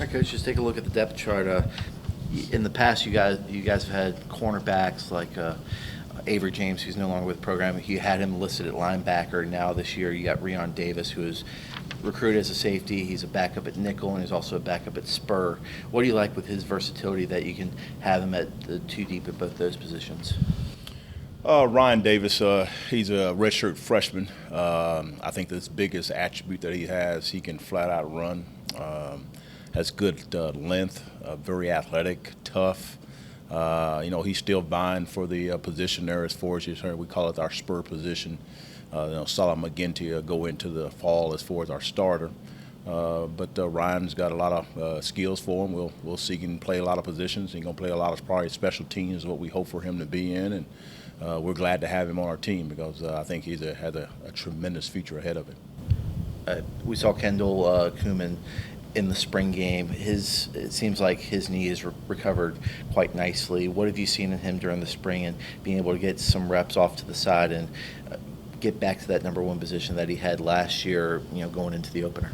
All right, Coach, just take a look at the depth chart. In the past, you guys have had cornerbacks like Avery James, who's no longer with the program. You had him listed at linebacker. Now this year, you got Rion Davis, who is recruited as a safety. He's a backup at nickel, and he's also a backup at spur. What do you like with his versatility that you can have him at the two deep at both those positions? Ryan Davis, he's a redshirt freshman. I think the biggest attribute that he has, he can flat out run. Has good length, very athletic, tough. He's still vying for the position there as far as we call it our spur position. Salah McGinty go into the fall as far as our starter. But Ryan's got a lot of skills for him. We'll see he can play a lot of positions. He's going to play a lot of probably special teams is what we hope for him to be in. And we're glad to have him on our team because I think he has a tremendous future ahead of him. We saw Kendall Kuhlman in the spring game. It seems like his knee has recovered quite nicely. What have you seen in him during the spring and being able to get some reps off to the side and get back to that number one position that he had last year, going into the opener?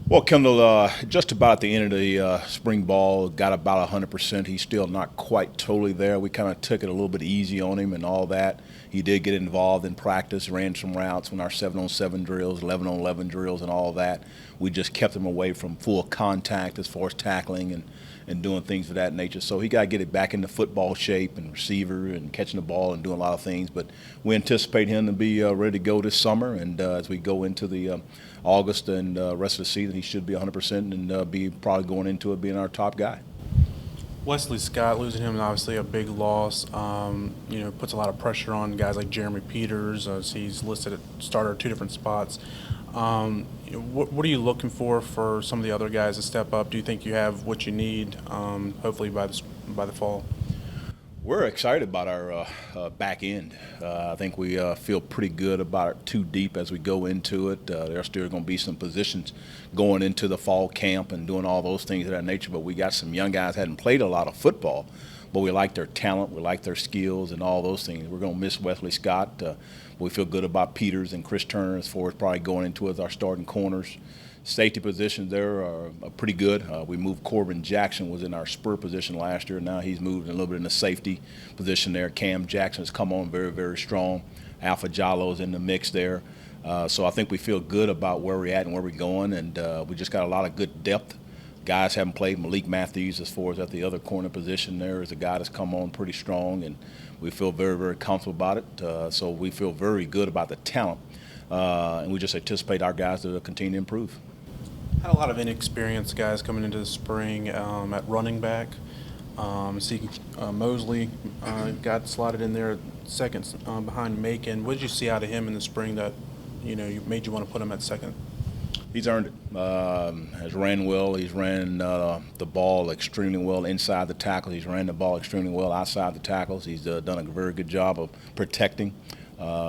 Well, Kendall, just about at the end of the spring ball, got about 100%. He's still not quite totally there. We kind of took it a little bit easy on him and all that. He did get involved in practice, ran some routes in our 7-on-7 drills, 11-on-11 drills and all that. We just kept him away from full contact as far as tackling and doing things of that nature. So he got to get it back into football shape and receiver and catching the ball and doing a lot of things. But we anticipate him to be ready to go this summer. And as we go into the August and rest of the season, he should be 100% and be probably going into it being our top guy. Wesley Scott, losing him is obviously a big loss. Puts a lot of pressure on guys like Jeremy Peters. He's listed at starter at two different spots. What are you looking for some of the other guys to step up? Do you think you have what you need, hopefully by the fall? We're excited about our back end. I think we feel pretty good about our two deep as we go into it. There's still going to be some positions going into the fall camp and doing all those things of that nature, but we got some young guys that hadn't played a lot of football, but we like their talent, we like their skills and all those things. We're going to miss Wesley Scott. We feel good about Peters and Chris Turner as far as probably going into as our starting corners. Safety positions there are pretty good. We moved Corbin Jackson, was in our spur position last year. Now he's moved a little bit in the safety position there. Cam Jackson has come on very, very strong. Alpha Jallo's in the mix there. So I think we feel good about where we're at and where we're going, and we just got a lot of good depth. Guys haven't played. Malik Matthews, as far as at the other corner position there, is a guy that's come on pretty strong, and we feel very, very comfortable about it. So we feel very good about the talent, and we just anticipate our guys to continue to improve. Had a lot of inexperienced guys coming into the spring at running back. Mosley got slotted in there second behind Macon. What did you see out of him in the spring that made you want to put him at second? He's earned it. Has ran well. He's ran the ball extremely well inside the tackles. He's ran the ball extremely well outside the tackles. He's done a very good job of protecting.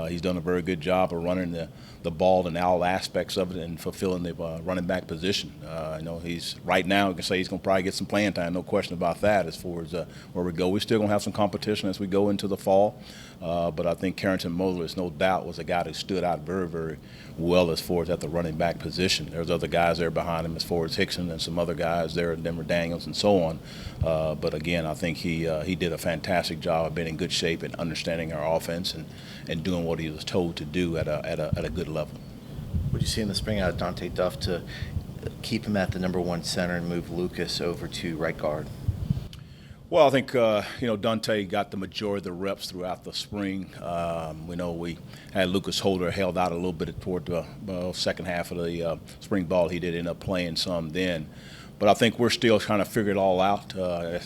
He's done a very good job of running the ball and all aspects of it and fulfilling the running back position. He's right now, you can say he's going to probably get some playing time, no question about that as far as where we go. We're still going to have some competition as we go into the fall, but I think Carrington Mosley, no doubt, was a guy who stood out very, very well as far as at the running back position. There's other guys there behind him as far as Hickson and some other guys there, Denver Daniels and so on. But again, I think he did a fantastic job of being in good shape and understanding our offense and doing what he was told to do at a good level. What did you see in the spring out of Dante Duff to keep him at the number one center and move Lucas over to right guard? Well, I think, Dante got the majority of the reps throughout the spring. We had Lucas Holder held out a little bit toward the second half of the spring ball. He did end up playing some then. But I think we're still trying to figure it all out.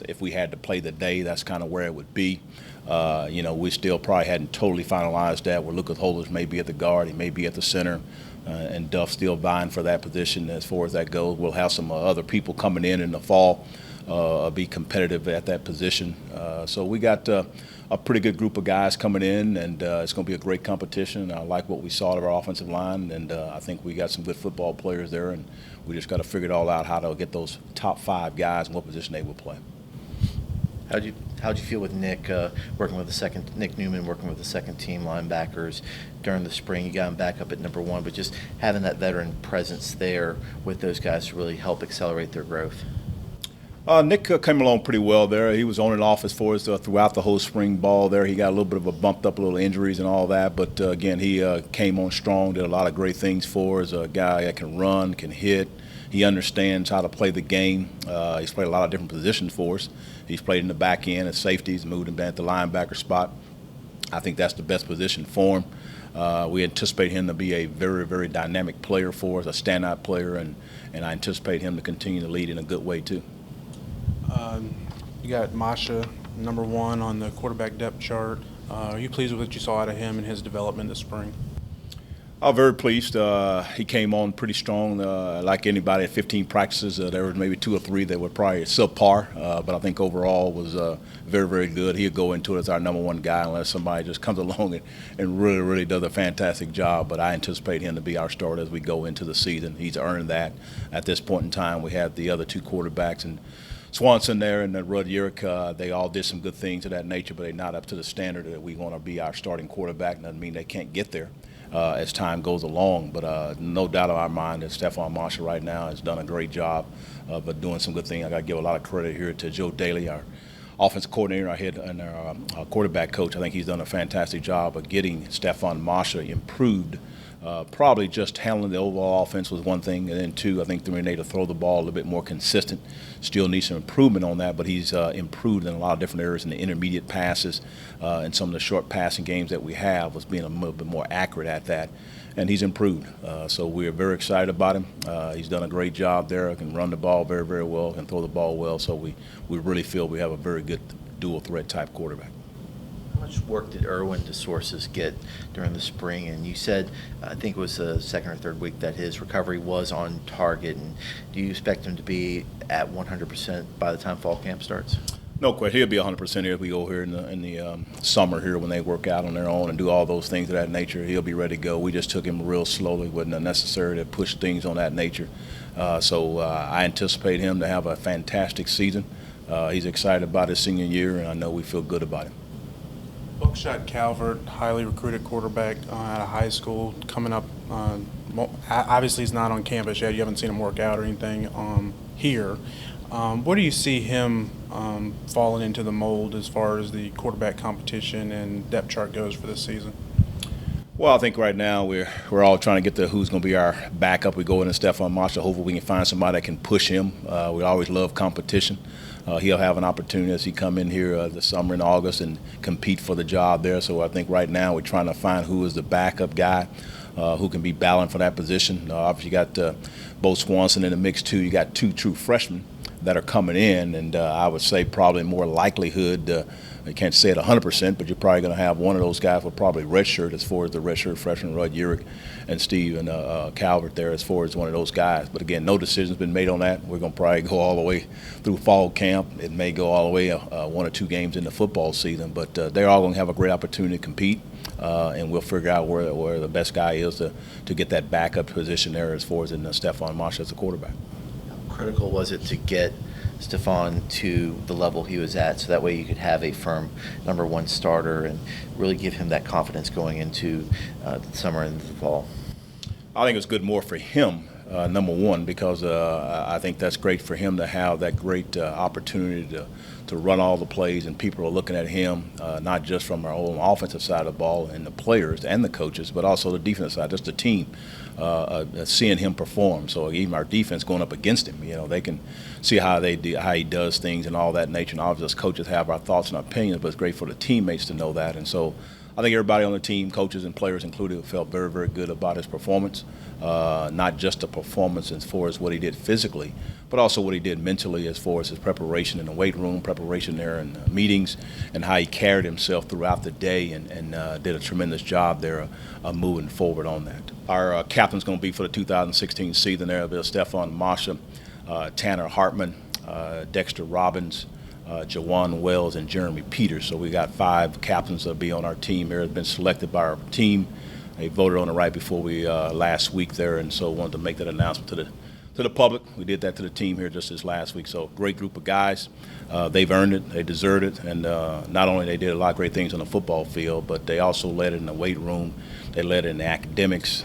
If we had to play the day, that's kind of where it would be. We still probably hadn't totally finalized that, where Lucas Holders may be at the guard, he may be at the center, and Duff still vying for that position as far as that goes. We'll have some other people coming in the fall, be competitive at that position. So we got a pretty good group of guys coming in, and it's going to be a great competition. I like what we saw of our offensive line, and I think we got some good football players there, and we just got to figure it all out, how to get those top 5 guys and what position they will play. How'd you feel with Nick working with Nick Newman working with the second team linebackers during the spring? You got him back up at number 1, but just having that veteran presence there with those guys to really help accelerate their growth. Nick came along pretty well there. He was on and off as far as throughout the whole spring ball there. He got a little bit of a bumped up, little injuries and all that. But, again, he came on strong, did a lot of great things for us. A guy that can run, can hit. He understands how to play the game. He's played a lot of different positions for us. He's played in the back end as safeties, moved him back at the linebacker spot. I think that's the best position for him. We anticipate him to be a very, very dynamic player for us, a standout player, and I anticipate him to continue to lead in a good way too. You got Masha, number 1 on the quarterback depth chart. Are you pleased with what you saw out of him and his development this spring? I'm very pleased. He came on pretty strong. Like anybody at 15 practices, there was maybe 2 or 3 that were probably subpar, but I think overall was very, very good. He'll go into it as our number 1 guy unless somebody just comes along and really, really does a fantastic job. But I anticipate him to be our starter as we go into the season. He's earned that. At this point in time, we have the other 2 quarterbacks, and Swanson there and Rudd Urick, they all did some good things of that nature, but they're not up to the standard that we want to be our starting quarterback. Doesn't mean they can't get there as time goes along. But no doubt in our mind that Stephon Marshall right now has done a great job of doing some good things. I got to give a lot of credit here to Joe Daly, our offensive coordinator, our head and our quarterback coach. I think he's done a fantastic job of getting Stephon Marshall improved. Probably just handling the overall offense was one thing, and then 2, I think the need to throw the ball a little bit more consistent. Still needs some improvement on that, but he's improved in a lot of different areas in the intermediate passes and some of the short passing games that we have was being a little bit more accurate at that, and he's improved. So we're very excited about him. He's done a great job there, can run the ball very, very well, can throw the ball well, so we really feel we have a very good dual threat type quarterback. How much work did Erwin DeSources get during the spring? And you said, I think it was the second or third week, that his recovery was on target. And do you expect him to be at 100% by the time fall camp starts? No question. He'll be 100% here if we go here in the summer here when they work out on their own and do all those things of that nature. He'll be ready to go. We just took him real slowly. It wasn't necessary to push things on that nature. So I anticipate him to have a fantastic season. He's excited about his senior year, and I know we feel good about him. Buckshot Calvert, highly recruited quarterback out of high school, coming up. Obviously, he's not on campus yet. You haven't seen him work out or anything here. Where do you see him falling into the mold as far as the quarterback competition and depth chart goes for this season? Well, I think right now we're all trying to get to who's going to be our backup. We go into Stephon Marshall. Hopefully we can find somebody that can push him. We always love competition. He'll have an opportunity as he come in here this summer in August and compete for the job there. So I think right now we're trying to find who is the backup guy who can be battling for that position. Obviously you got Bo Swanson in the mix too. You got 2 true freshmen that are coming in, and I would say probably more likelihood, I can't say it 100%, but you're probably going to have one of those guys will probably redshirt as far as the redshirt freshman, Rudd Urick and Steve Calvert there as far as one of those guys. But again, no decision's been made on that. We're going to probably go all the way through fall camp. It may go all the way 1 or 2 games in the football season, but they're all going to have a great opportunity to compete, and we'll figure out where the best guy is to get that backup position there as far as in Stephon Marshall as a quarterback. How critical was it to get Stephon to the level he was at, so that way you could have a firm number 1 starter and really give him that confidence going into the summer and the fall? I think it's good more for him, number 1, because I think that's great for him to have that great opportunity to run all the plays, and people are looking at him not just from our own offensive side of the ball and the players and the coaches, but also the defensive side, just the team. Seeing him perform, so even our defense going up against him, they can see how he does things and all that nature. And obviously, as coaches have our thoughts and opinions, but it's great for the teammates to know that. And so, I think everybody on the team, coaches and players included, felt very, very good about his performance. Not just the performance as far as what he did physically, but also what he did mentally as far as his preparation in the weight room, preparation there in meetings, and how he carried himself throughout the day and did a tremendous job there moving forward on that. Our captain's going to be for the 2016 season there. There'll be Stephon Marshall, Tanner Hartman, Dexter Robbins, Jawan Wells, and Jeremy Peters. So we got 5 captains that'll be on our team here. Have been selected by our team. They voted on it right before we last week there, and so wanted to make that announcement to the public. We did that to the team here just this last week. So great group of guys. They've earned it. They deserve it. And not only they did a lot of great things on the football field, but they also led it in the weight room. They led it in the academics.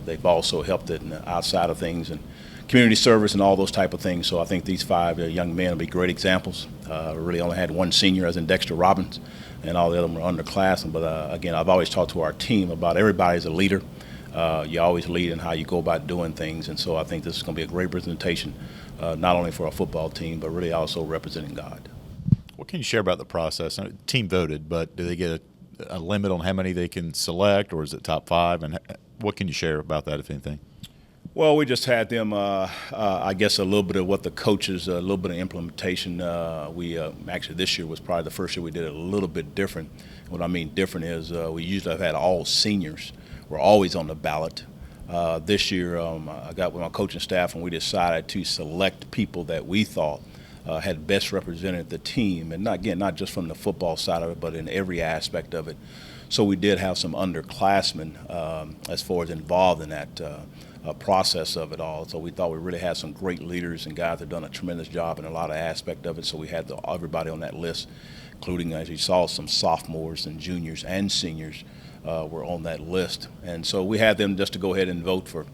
They've also helped it in the outside of things and community service and all those type of things. So I think these 5 young men will be great examples. We really only had one senior, as in Dexter Robbins, and all the other them were underclassmen. But again, I've always talked to our team about everybody's a leader. You always lead in how you go about doing things, and so I think this is going to be a great presentation, not only for our football team, but really also representing God. What can you share about the process? Team voted, but do they get a limit on how many they can select, or is it top 5? And what can you share about that, if anything? Well, we just had them, I guess, a little bit of what the coaches, a little bit of implementation. We actually, this year was probably the first year we did it a little bit different. What I mean different is we usually have had all seniors. We're always on the ballot. This year, I got with my coaching staff, and we decided to select people that we thought had best represented the team, and not just from the football side of it, but in every aspect of it. So we did have some underclassmen as far as involved in that process of it all. So we thought we really had some great leaders and guys that have done a tremendous job in a lot of aspect of it. So we had everybody on that list, including, as you saw, some sophomores and juniors and seniors were on that list. And so we had them just to go ahead and vote for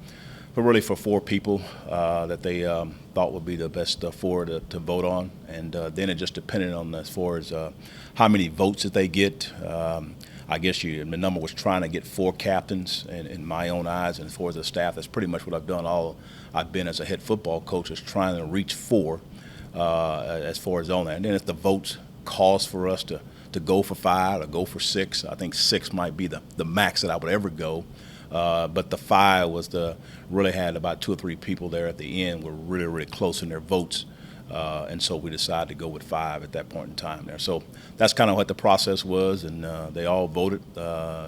4 people that they thought would be the best 4 to vote on. And then it just depended on as far as how many votes that they get. I guess the number was trying to get 4 captains in my own eyes, and as far as the staff, that's pretty much what I've done I've been as a head football coach, is trying to reach 4 as far as on that. And then if the votes calls for us to go for 5 or go for 6, I think 6 might be the max that I would ever go. But the 5 was really had about 2 or 3 people there at the end were really, really close in their votes. And so we decided to go with 5 at that point in time there. So that's kind of what the process was, and they all voted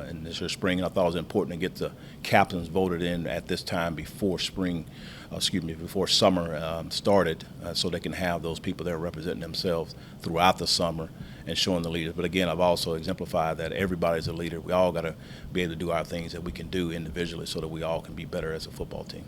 in this spring. And I thought it was important to get the captains voted in at this time before before summer started, so they can have those people there representing themselves throughout the summer and showing the leaders. But again, I've also exemplified that everybody's a leader. We all got to be able to do our things that we can do individually so that we all can be better as a football team.